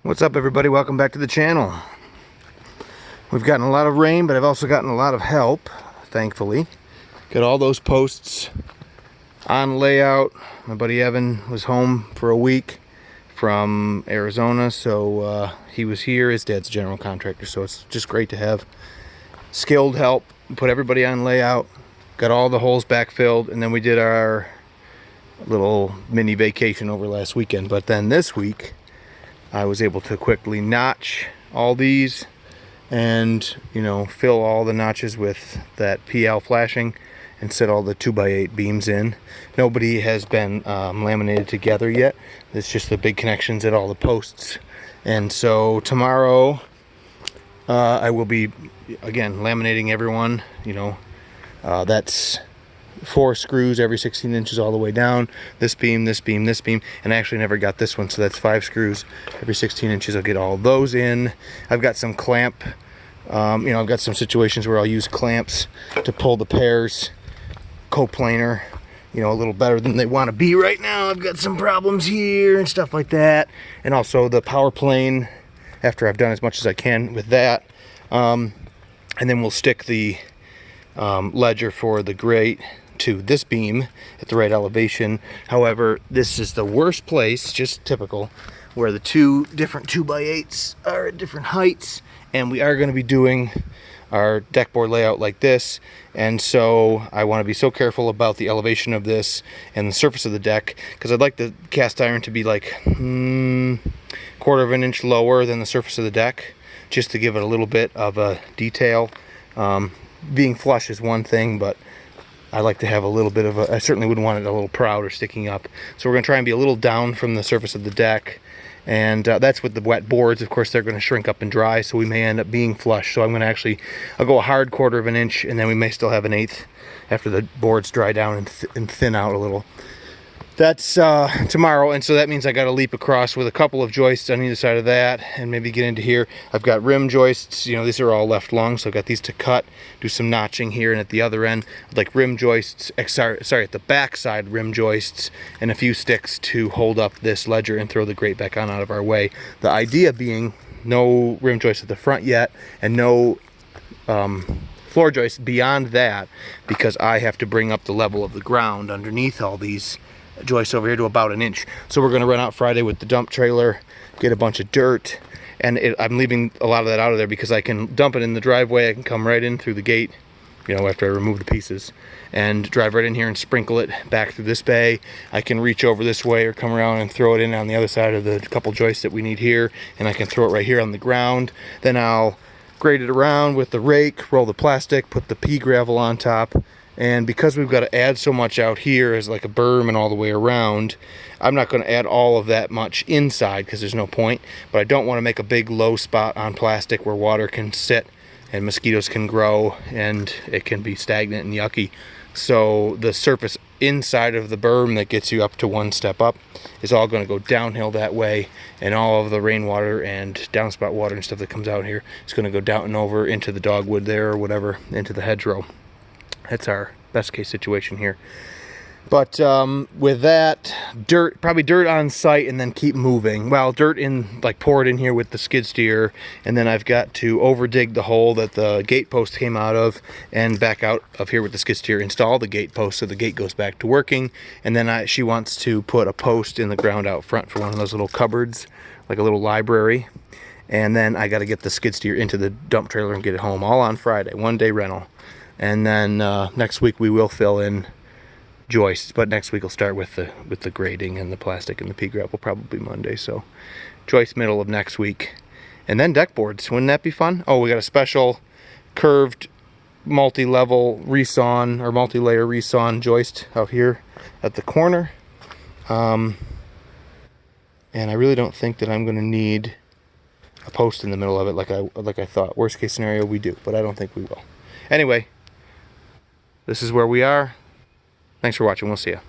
What's up, everybody? Welcome back to the channel. We've gotten a lot of rain, but I've also gotten a lot of help, thankfully. Got all those posts on layout. My buddy Evan was home for a week from Arizona, so he was here. His dad's a general contractor, so it's just great to have skilled help. Put everybody on layout, got all the holes backfilled, and then we did our little mini vacation over last weekend. But then this week, I was able to quickly notch all these and, you know, fill all the notches with that PL flashing and set all the 2x8 beams in. Nobody has been laminated together yet. It's just the big connections at all the posts. And so tomorrow I will be, again, laminating everyone. You know, that's 4 screws every 16 inches all the way down. This beam, this beam, this beam, and I actually never got this one, so that's 5 screws every 16 inches. I'll get all those in. I've got some clamp, you know, I've got some situations where I'll use clamps to pull the pairs coplanar, you know, a little better than they want to be right now. I've got some problems here and stuff like that, and also the power plane after I've done as much as I can with that. And then we'll stick the ledger for the grate to this beam at the right elevation. However, this is the worst place, just typical, where the two different 2x8s are at different heights, and we are going to be doing our deck board layout like this, and so I want to be so careful about the elevation of this and the surface of the deck, because I'd like the cast iron to be like 1/4 of an inch lower than the surface of the deck, just to give it a little bit of a detail. Being flush is one thing, but I like to have a little bit of a, I certainly wouldn't want it a little proud or sticking up. So we're going to try and be a little down from the surface of the deck. And that's with the wet boards. Of course, they're going to shrink up and dry, so we may end up being flush. So I'm going to actually, I'll go a hard 1/4 of an inch, and then we may still have an 1/8 after the boards dry down and thin out a little. That's tomorrow, and so that means I got to leap across with a couple of joists on either side of that and maybe get into here. I've got rim joists, you know, these are all left long, so I've got these to cut, do some notching here, and at the other end, like rim joists, sorry, at the back side, rim joists, and a few sticks to hold up this ledger and throw the grate back on out of our way. The idea being no rim joists at the front yet, and no floor joists beyond that, because I have to bring up the level of the ground underneath all these joists over here to about 1 inch. So we're going to run out Friday with the dump trailer, get a bunch of dirt, and I'm leaving a lot of that out of there because I can dump it in the driveway. I can come right in through the gate, you know, after I remove the pieces, and drive right in here and sprinkle it back through this bay. I can reach over this way or come around and throw it in on the other side of the couple joists that we need here, and I can throw it right here on the ground. Then I'll grade it around with the rake, roll the plastic, put the pea gravel on top. And because we've got to add so much out here as like a berm and all the way around, I'm not going to add all of that much inside because there's no point. But I don't want to make a big low spot on plastic where water can sit and mosquitoes can grow and it can be stagnant and yucky. So the surface inside of the berm that gets you up to 1 step up is all going to go downhill that way, and all of the rainwater and downspout water and stuff that comes out here is going to go down and over into the dogwood there or whatever, into the hedgerow. That's our best case situation here. But with that, dirt, probably dirt on site, and then keep moving. Well, dirt in, like pour it in here with the skid steer, and then I've got to over dig the hole that the gate post came out of and back out of here with the skid steer, install the gate post so the gate goes back to working. And then she wants to put a post in the ground out front for one of those little cupboards, like a little library. And then I got to get the skid steer into the dump trailer and get it home, all on Friday, 1-day rental. And then next week we will fill in joists, but next week we'll start with the grading and the plastic and the pea gravel, probably Monday. So joist middle of next week, and then deck boards. Wouldn't that be fun? Oh, we got a special curved multi-level resawn or multi-layer resawn joist out here at the corner, and I really don't think that I'm going to need a post in the middle of it like I thought. Worst case scenario we do, but I don't think we will. Anyway, this is where we are. Thanks for watching. We'll see you.